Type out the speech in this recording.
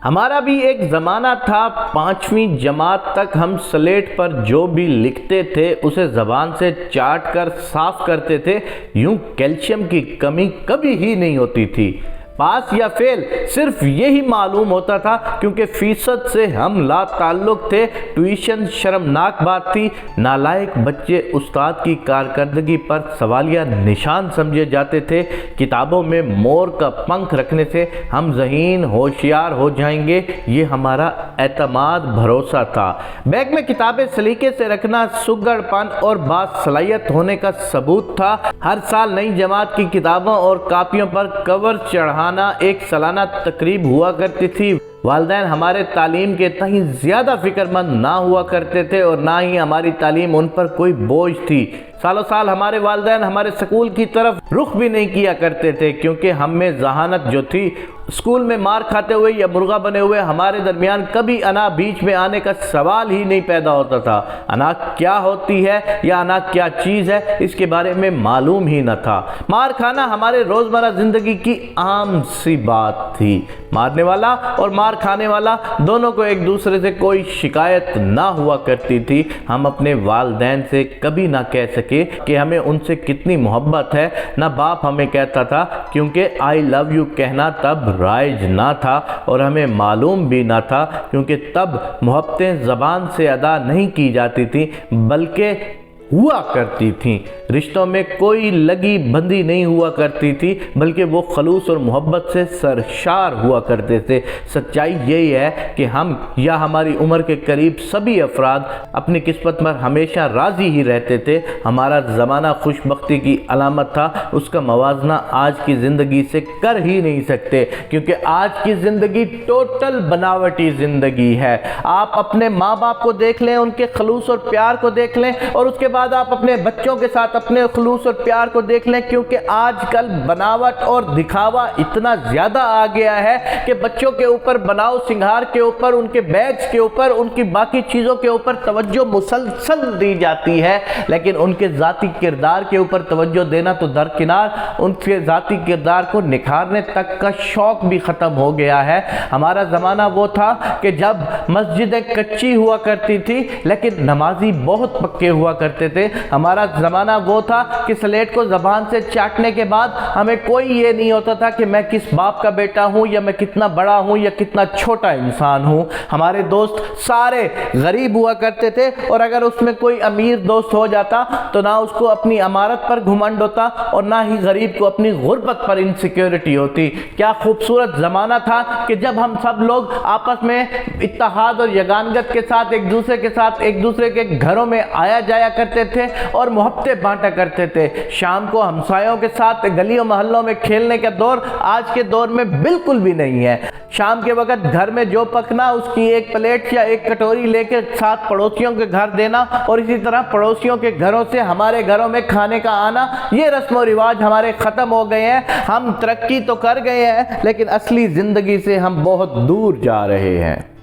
ہمارا بھی ایک زمانہ تھا، 5ویں جماعت تک ہم سلیٹ پر جو بھی لکھتے تھے اسے زبان سے چاٹ کر صاف کرتے تھے، یوں کیلشیم کی کمی کبھی ہی نہیں ہوتی تھی۔ پاس یا فیل صرف یہی معلوم ہوتا تھا، کیونکہ فیصد سے ہم لا تعلق تھے۔ ٹیوشن شرمناک بات تھی، نالائق بچے استاد کی کارکردگی پر سوالیہ نشان سمجھے جاتے تھے۔ کتابوں میں مور کا پنکھ رکھنے سے ہم ذہین ہوشیار ہو جائیں گے، یہ ہمارا اعتماد بھروسہ تھا۔ بیگ میں کتابیں سلیقے سے رکھنا سگڑ پن اور باصلاحیت ہونے کا ثبوت تھا۔ ہر سال نئی جماعت کی کتابوں اور کاپیوں پر کور چڑھانا ایک سالانہ تقریب ہوا کرتی تھی۔ والدین ہمارے تعلیم کے تئیں زیادہ فکر مند نہ ہوا کرتے تھے اور نہ ہی ہماری تعلیم ان پر کوئی بوجھ تھی۔ سالوں سال ہمارے والدین ہمارے سکول کی طرف رخ بھی نہیں کیا کرتے تھے، کیونکہ ہم میں ذہانت جو تھی، سکول میں مار کھاتے ہوئے یا مرغا بنے ہوئے ہمارے درمیان کبھی انا بیچ میں آنے کا سوال ہی نہیں پیدا ہوتا تھا۔ انا کیا ہوتی ہے یا انا کیا چیز ہے، اس کے بارے میں معلوم ہی نہ تھا۔ مار کھانا ہمارے روزمرہ زندگی کی عام سی بات تھی۔ مارنے والا اور مار کھانے والا دونوں کو ایک دوسرے سے کوئی شکایت نہ ہوا کرتی تھی۔ ہم اپنے والدین سے کبھی نہ کہہ سکے کہ ہمیں ان سے کتنی محبت ہے، نہ باپ ہمیں کہتا تھا، کیونکہ آئی لو یو کہنا تب رائج نہ تھا اور ہمیں معلوم بھی نہ تھا، کیونکہ تب محبتیں زبان سے ادا نہیں کی جاتی تھیں بلکہ ہوا کرتی تھیں۔ رشتوں میں کوئی لگی بندی نہیں ہوا کرتی تھی، بلکہ وہ خلوص اور محبت سے سرشار ہوا کرتے تھے۔ سچائی یہی ہے کہ ہم یا ہماری عمر کے قریب سبھی افراد اپنی قسمت پر ہمیشہ راضی ہی رہتے تھے۔ ہمارا زمانہ خوش بختی کی علامت تھا، اس کا موازنہ آج کی زندگی سے کر ہی نہیں سکتے، کیونکہ آج کی زندگی ٹوٹل بناوٹی زندگی ہے۔ آپ اپنے ماں باپ کو دیکھ لیں، ان کے خلوص اور پیار کو دیکھ لیں، اور اس کے بعد آپ اپنے بچوں کے ساتھ اپنے خلوص اور پیار کو دیکھ لیں، کیونکہ آج کل بناوٹ اور دکھاوا اتنا زیادہ آ گیا ہے کہ بچوں کے اوپر بناؤ سنگھار کے اوپر، ان کے بیگز کے اوپر، ان کی باقی چیزوں کے اوپر توجہ مسلسل دی جاتی ہے، لیکن ان کے ذاتی کردار کے اوپر توجہ دینا تو درکنار، ان کے ذاتی کردار کو نکھارنے تک کا شوق بھی ختم ہو گیا ہے۔ ہمارا زمانہ وہ تھا کہ جب مسجدیں کچی ہوا کرتی تھی لیکن نمازی بہت پکے ہوا کرتے تھے۔ ہمارا زمانہ وہ تھا کہ سلیٹ کو زبان سے چاٹنے کے بعد ہمیں کوئی یہ نہیں ہوتا تھا کہ میں کس باپ کا بیٹا ہوں یا میں کتنا بڑا ہوں یا کتنا چھوٹا انسان ہوں۔ ہمارے دوست سارے غریب ہوا کرتے تھے، اور اگر اس میں کوئی امیر دوست ہو جاتا تو نہ اس کو اپنی امارت پر گھمنڈ ہوتا اور نہ ہی غریب کو اپنی غربت پر انسیکیورٹی ہوتی۔ کیا خوبصورت زمانہ تھا کہ جب ہم سب لوگ آپس میں اتحاد اور یگانگت کے ساتھ ایک دوسرے کے گھروں میں آیا جایا کرتے تھے اور محبتیں بانٹا کرتے تھے۔ شام کو ہمسایوں کے ساتھ گلیوں محلوں میں کھیلنے کا دور آج کے دور میں بالکل بھی نہیں ہے۔ شام کے وقت گھر میں جو پکنا اس کی ایک پلیٹ یا ایک کٹوری لے کے ساتھ پڑوسیوں کے گھر دینا، اور اسی طرح پڑوسیوں کے گھروں سے ہمارے گھروں میں کھانے کا آنا، یہ رسم و رواج ہمارے ختم ہو گئے ہیں۔ ہم ترقی تو کر گئے ہیں لیکن اصلی زندگی سے ہم بہت دور جا رہے ہیں۔